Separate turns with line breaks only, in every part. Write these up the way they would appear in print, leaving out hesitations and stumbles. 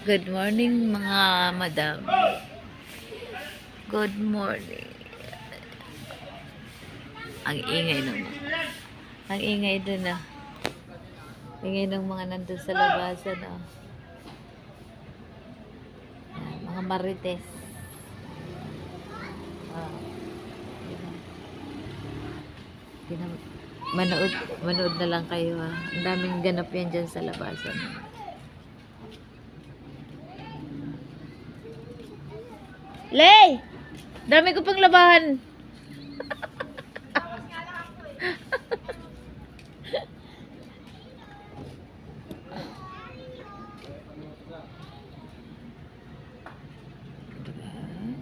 Good morning mga madam. Good morning. Ang ingay naman. Ang ingay dun ah. Ingay ng mga nandun sa labasan ah. Yan, mga marites. Ah. Manood na lang kayo ha. Ang daming ganap yan dyan sa labasan. Lay! Dami ko pang labahan.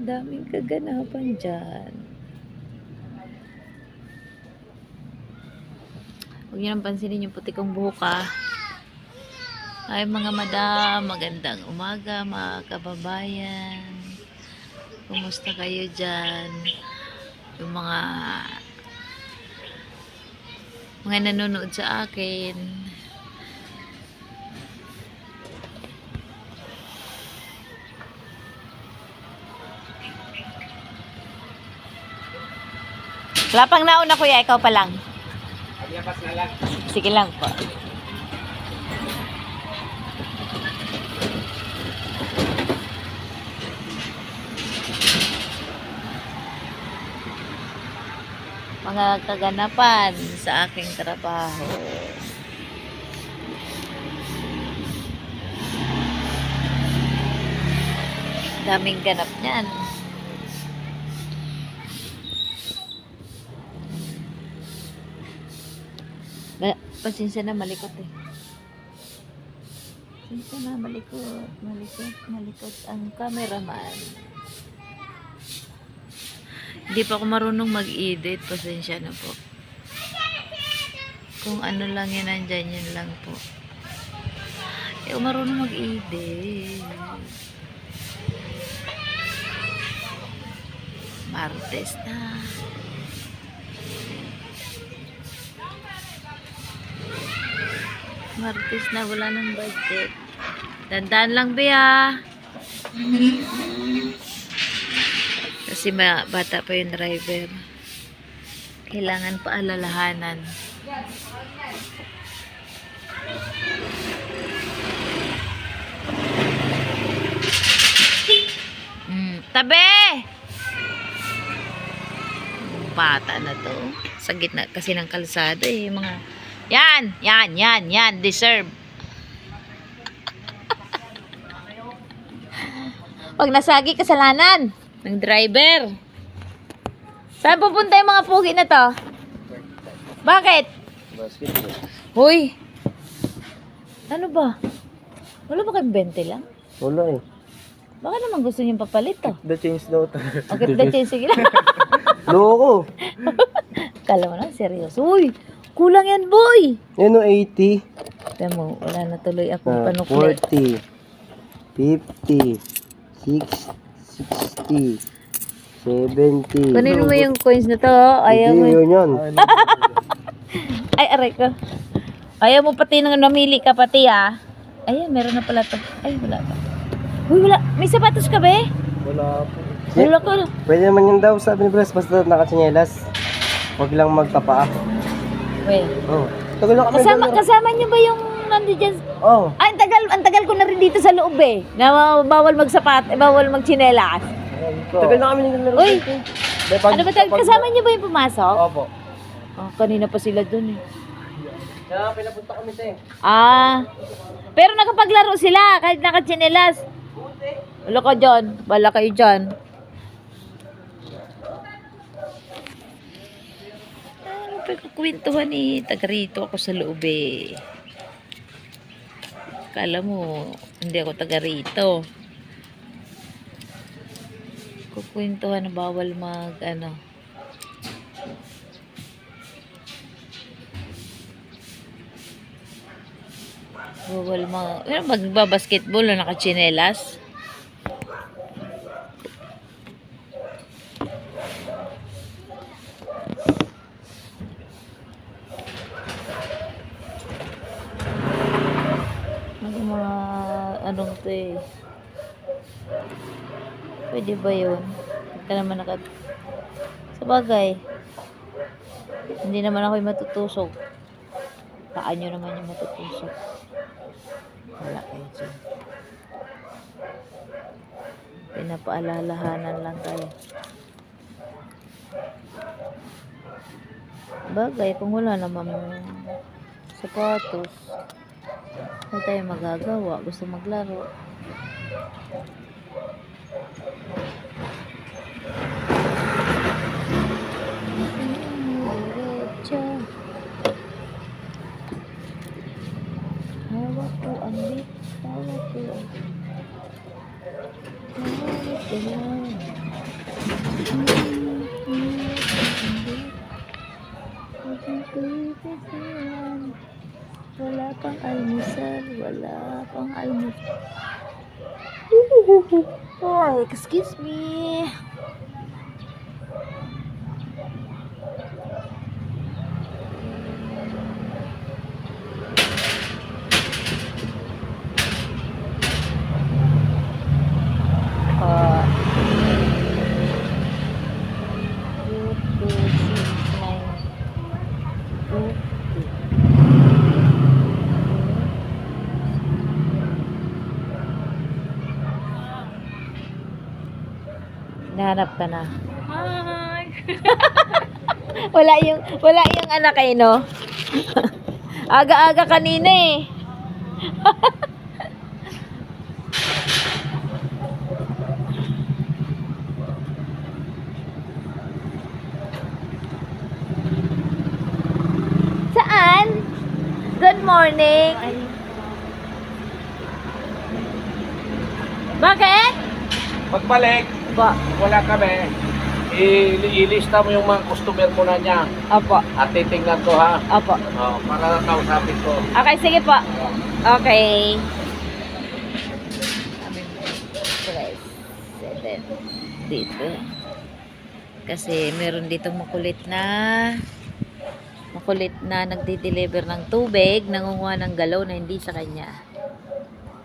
Daming kaganapan dyan. Huwag niyo nang pansinin yung puti kong buhok ah. Ay mga madam, magandang umaga mga kababayan. Kumusta kayo dyan? Yung mga nanonood sa akin. Wala pang nauna kuya, ikaw pa lang.
Paglapas na lang.
Sige lang po. Mga kaganapan sa aking trabaho. Daming ganap niyan. Pasensya na, malikot eh. Pasensya na, malikot ang cameraman. Hindi pa ako marunong mag-edit. Pasensya na po. Kung ano lang yan, nandyan yun lang po. Hindi ako marunong mag-edit. Martes na. Martes na, wala ng budget. Dandaan lang ba kasi bata pa yung driver. Kailangan pa alalahanan. Tabi! Bata na to. Sa gitna kasi ng kalsada eh. Mga yan. Deserve. Pag nasagi, kasalanan ng driver. Saan pupunta yung mga pugi na to? Bakit?
Basketball.
Hoy! Ano ba? Wala ba kayong 20 lang?
Wala eh.
Baka naman gusto niyong papalit to.
The change daw.
Okay, the change. Sige lang.
Loko.
Kala mo lang, seryoso. Uy! Kulang yan, boy!
Yan o, 80.
Tiyan mo, wala na tuloy akong panukli.
40. 50. 60. 70.
Kunin mo yung coins na to. Ayaw mo.
Hindi yun yan.
Ay, aray ko. Ayaw mo pati nang namili ka pati ah. Ayan, meron na pala to. Ay, wala pa. Uy, wala. May sapatos ka ba eh?
Wala po.
Wala ko.
Pwede naman yun daw, sabi ni Bres, basta nakasinyelas. Huwag lang magtapaa.
Wait.
Oh. Tagal na kami
Kasama niyo ba yung nandiyan?
Oh.
Ay, ang tagal ko na rin dito sa loob eh. Na bawal magsapat, bawal magtsinelas.
Tagal na kami naglalaro.
Uy! Ano ba kasama niyo ba yung pumasok?
Opo.
Oh, kanina pa sila dun eh.
Kaya pinapunta kami sa
Ah. Pero nakapaglaro sila kahit nakatsinelas. Wala ka dyan. Wala kayo dyan. Pagkukwentuhan eh. Taga rito ako sa loob eh. Kala mo, hindi ako taga rito. Kukwentuhan na bawal mag ano. Bawal magbabasketball na nakachinelas. anong to eh. Pwede ba yun? Hindi ka naman Sabagay, hindi naman ako yung matutusok. Paan nyo naman yung matutusok. Wala kayo dyan. Pinapaalalahanan lang kayo. Bagay, kung wala namang sapatos, ano tayo magagawa? Gusto maglaro. Hawak ko ang bit. Hawak ko ang bit. Hawak ko lang. Wala pang almusal. Wala pang almusal. Oh, excuse me. Nahanap ka na.
Hi!
wala yung anak eh, no? Aga-aga kanina eh. Saan? Good morning. Bakit?
Pagbalik, wala kami. Ilista mo yung mga customer mo na niya.
Opo.
At titingnan ko ha.
Opo.
Oh, para kausapin ko.
Okay, sige po. Okay. Dito. Kasi meron ditong makulit na nagdi-deliver ng tubig, nangunguha ng galaw na hindi sa kanya.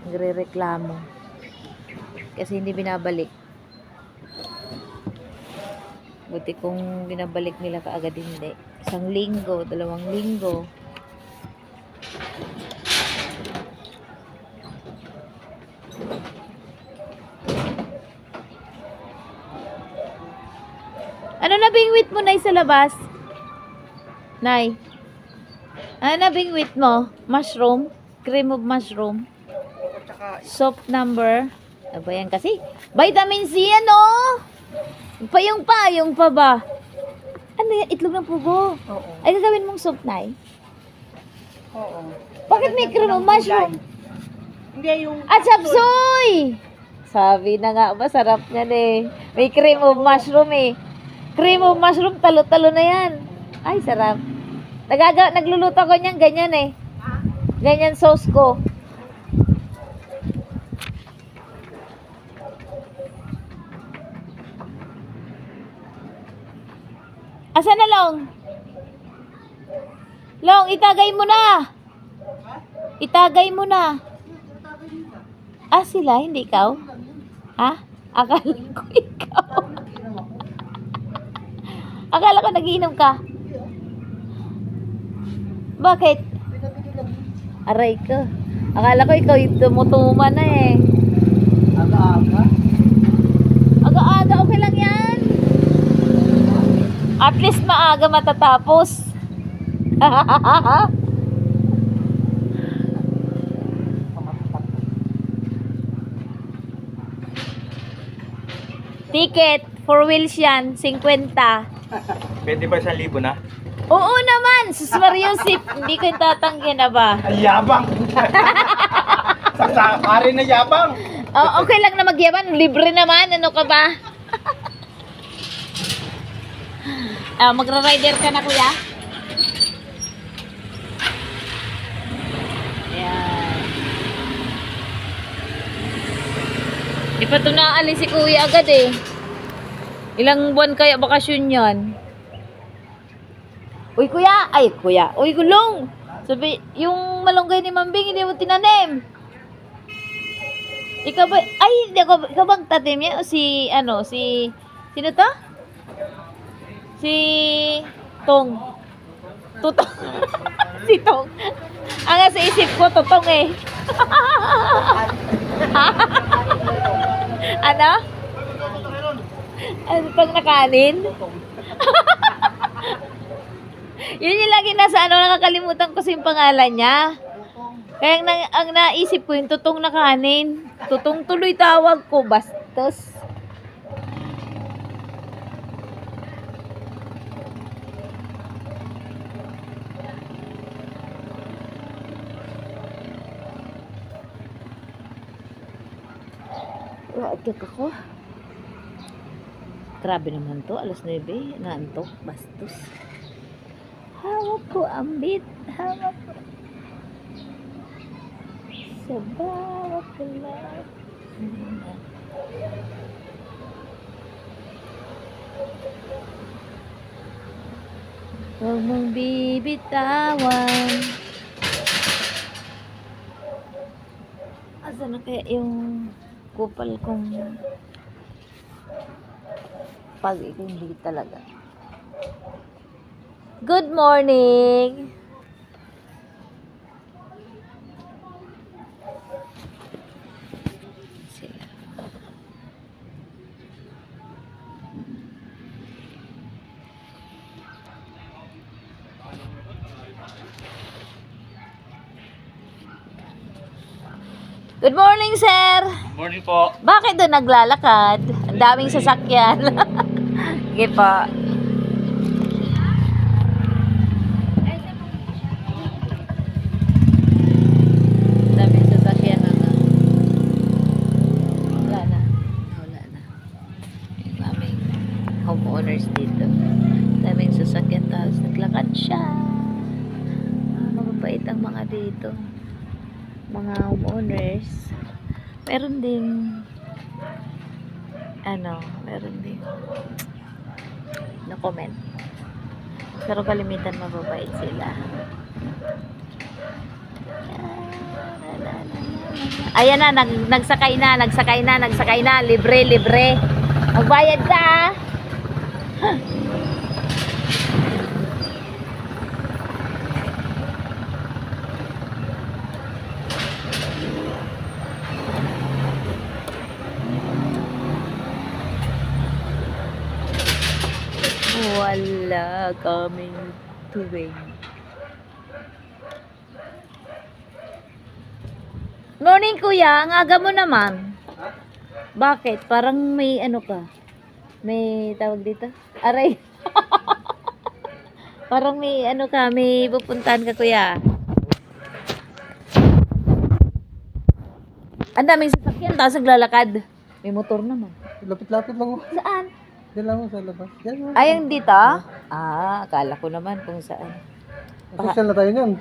Nagrereklamo. Kasi hindi binabalik. Buti kung binabalik nila kaagad hindi. 1 linggo, 2 linggo. Ano na bingwit mo, Nay, sa labas? Nay. Ano na bingwit mo? Mushroom? Cream of mushroom? Soap number? Ano ba yan kasi? Vitamin C yan, oh! Yung pa ba? Ano yan? Itlog ng pugo?
Oo.
Ay, gagawin mong soup, Nay?
Oo.
Bakit may cream of mushroom?
Hindi yung...
At sapsoy! Sabi na nga, masarap yan eh. May cream of mushroom eh. Cream of mushroom, talo-talo na yan. Ay, sarap. Nagluluto ko niyan, ganyan eh. Ganyan sauce ko. Asan na, Long? Long, itagay mo na. Itagay mo na. Ah, sila, hindi ikaw? Ha? Akala ko ikaw. Akala ko nagiinom ka. Bakit? Aray ko. Akala ko ikaw yung tumutuma na eh.
Aga-aga.
Aga-aga, okay lang yan. At least maaga matatapos. Ticket, 4 wheels yan, 50.
Pwede ba 1,000 na?
Oo naman, sus Mariusip, hindi ko yung tatanggi na ba?
Ay, yabang! Pare na yabang!
Oh, okay lang na magyaman, libre naman, ano ka ba? Magra-rider ka na, kuya? Ayan. Di pa ito naalis si kuya agad eh. Ilang buwan kaya bakasyon yan? Uy, kuya! Ay, kuya! Uy, gulong! Sabi, yung malunggay ni Mambing, hindi mo tinanim. Ikaw ba, ay, hindi ako, ikaw bang tatim yan? O si, ano, si, sino to? Si, Tong. Tutong. Si Tong. Ang nasa isip ko, Tutong eh. Ano? Ano pang nakanin? Yun yung lagi nasa ano, nakakalimutan ko yung pangalan niya. Kaya ang naisip ko yung Tutong na kanin. Tutong tuloy tawag ko, bastos. Agak ako. Grabe naman to, alas 9, naantok, bastos. Hawak ko ang beat, hawak ko. Sa bawat kulay. Huwag mong bibitawan. Asa na kaya yung kupal kong pag hindi talaga. Good morning! Good morning, sir!
Morning po.
Bakit doon naglalakad? Ang daming sasakyan. Sige po. Daming sasakyan na. Wala na. Wala na. Yung aming homeowners dito. Daming sasakyan tapos naglakad siya. Mababait ang mga dito. Mga homeowners. Meron din meron din no comment. Pero kalimitan mababait sila. Ayan na, nagsakay na, libre. Magbayad ka. Wala kaming tuwing. Morning, kuya. Ang aga mo naman. Bakit? Parang may ano ka? May tawag dito? Aray. Parang may ano ka? May pupuntahan ka, kuya. Ang daming sasakyan. Tapos naglalakad. May motor naman.
Lapit-lapit lang.
Saan?
Diyan lang sa labas. Yan.
Ay, yung dito? Akala ko naman kung saan.
Social na tayo niyan.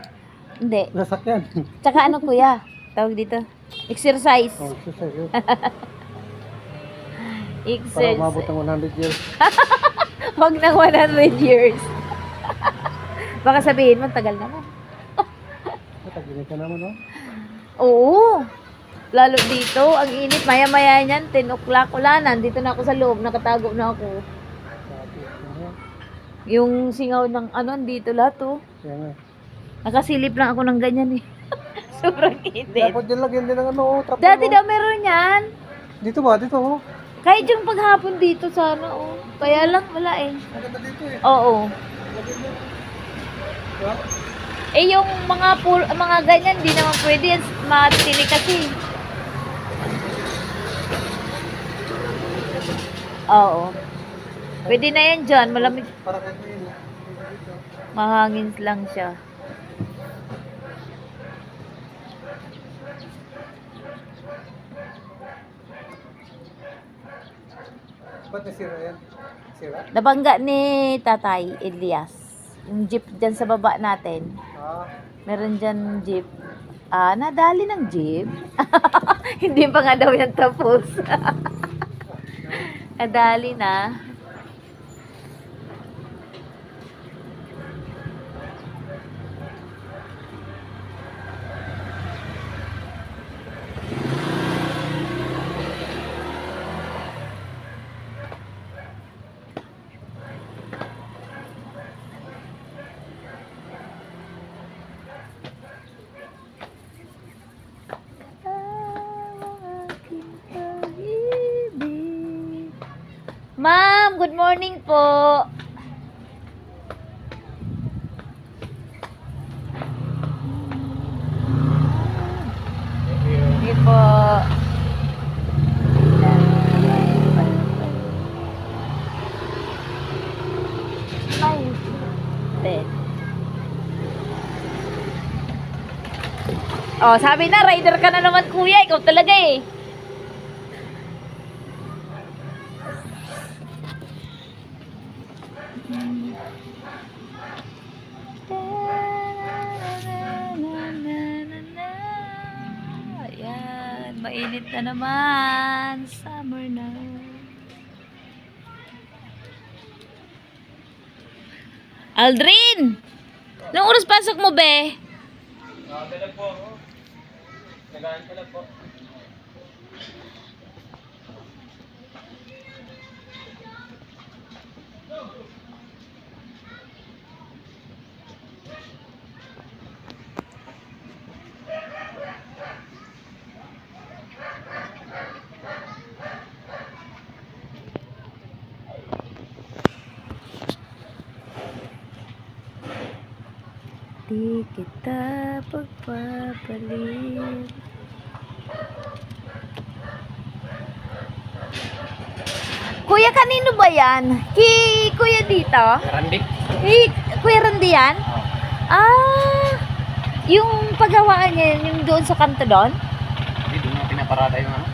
Hindi.
Nasakyan.
Tsaka ano, kuya? Tawag dito? Exercise.
Oh, social yun. Para
Exercise.
umabot ng 100 years.
Huwag ng 100 years. Baka sabihin mo, tagal naman.
Mataginit ka naman, no?
Oo. Lalo dito, ang init. Maya-maya niyan, 10 o'clock. Wala, nandito na ako sa loob. Nakatago na ako. Yung singaw ng ano, dito lahat, oh.
Kaya nga.
Nakasilip lang ako ng ganyan, eh. Sobrang init.
Dapat dyan lagyan din ng ano, trap.
Dati daw meron yan.
Dito ba? Dito, oh.
Kahit yung paghapon dito sana, oh. Kaya lang, wala eh.
Maganda dito eh.
Oo.
Diba?
Eh, yung mga ganyan, di naman pwede yan. Matini kasi. Oo. Pwede na yan dyan. Malamig.
Para kahit yun.
Mahangin lang siya.
Ba't nasira yan? Sira?
Nabangga ni Tatay Elias. Yung jeep dyan sa baba natin. Meron dyan jeep. Nadali ng jeep. Hindi pa nga daw yan tapos. Nadali na. Madam. Good morning po. Sige po. Ay, bed. Oh, sabi na, rider ka na naman kuya. Ikaw talaga eh. Ayan, mainit na naman. Summer na. Aldrin! Anong oras pasok mo, be?
Dalag po ako. Nagaan ka lang po.
Di kita pagpapalit. Kuya, kanino ba yan? Kuya dito?
Randik?
Kuya Randy yan? Ah, yung paggawaan niya yun, yung doon sa kanto doon?
Hindi, doon na pinaparada yung ano.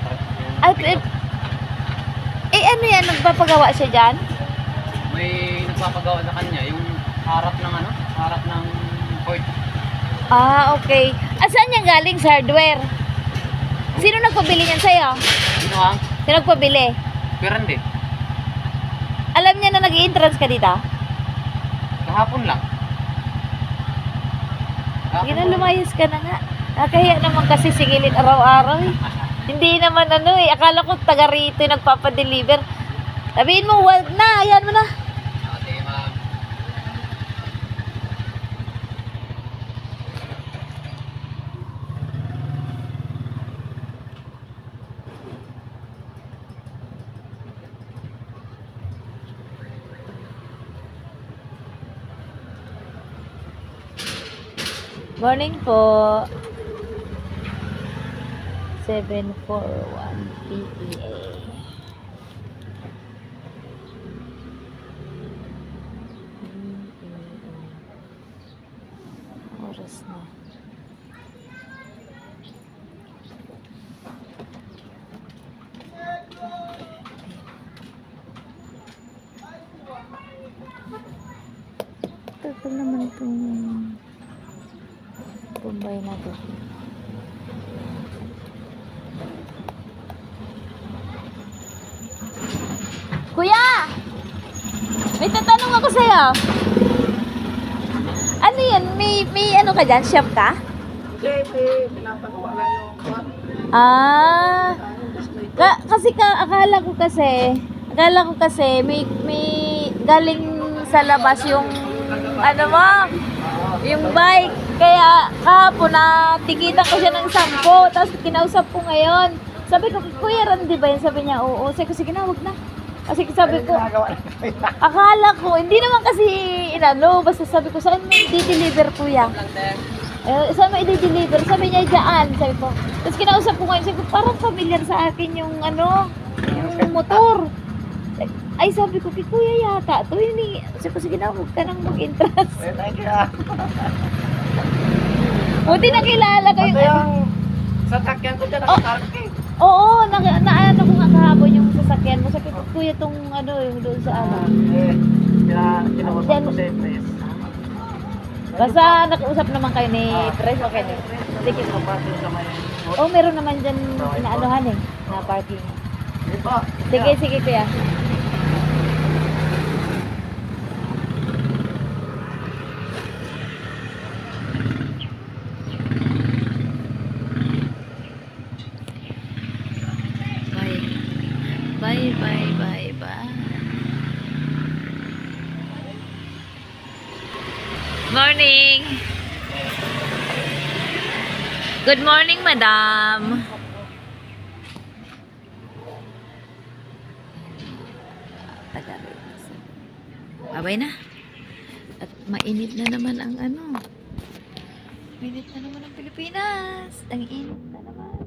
Ay, ano yan? Nagpapagawa siya dyan?
May nagpapagawa sa kanya, yung harap ng ano, harap ng port.
Ah, okay. Saan yan galing sa hardware? Sino nagpabili niyan sa'yo?
Sino ang?
Sino nagpabili?
Randik.
Alam niya na nag-i-entrance ka dito?
Kahapon lang.
Sige na, lumayas ka na nga. Nakaya naman kasi singilin araw-araw eh. Hindi naman ano eh. Akala ko taga rito yung nagpapadeliver. Sabihin mo, wag na. Ayan mo na.
Okay, ma'am.
Morning po. 741 PPA. Oras na. Tagal naman itong Bombay na to. Kuya! May tatanong ako sa'yo. Ano yan? May ano ka dyan? Chef ka?
Hindi, pinapagawa lang yung kwan.
Ah. Akala ko kasi may galing sa labas yung ano mo, yung bike. Kaya kahapon na tikitan ko siya ng 10, tapos kinausap ko ngayon. Sabi ko, Kuya Randy ba yan? Sabi niya, oo. Sabi ko, sige na, wag na. Kasi sabi ko, akala ko, hindi naman kasi inano, basta sabi ko, saan mo i-deliver kuya? Saan mo i-deliver? Sabi niya, dyan. Sabi ko, tapos kinausap ko ngayon, sabi ko, parang familiar sa akin yung ano, yung motor. Ay, sabi ko, kay kuya yata. Ito yun. Sabi ko, sige na, huwag ka nang mag-interest.
Thank you.
Buti nakilala ko yung...
yung sasakyan ko dyan, nakakarap eh.
Oo, naano ko nga kahapon yung sasakyan mo. Sabi ko, kuya, itong ano, yung doon sa ano.
Kinausap ko sa Pres.
Basta nakiusap naman kayo ni Pres, okay na. Sige. Oh, meron naman dyan inaanuhan eh, na parking. Sige, kuya. Bye. Morning. Good morning, madam. taga rito. Babay na. At mainit na naman ang ano. Mainit na naman ang Pilipinas. Ang init na naman.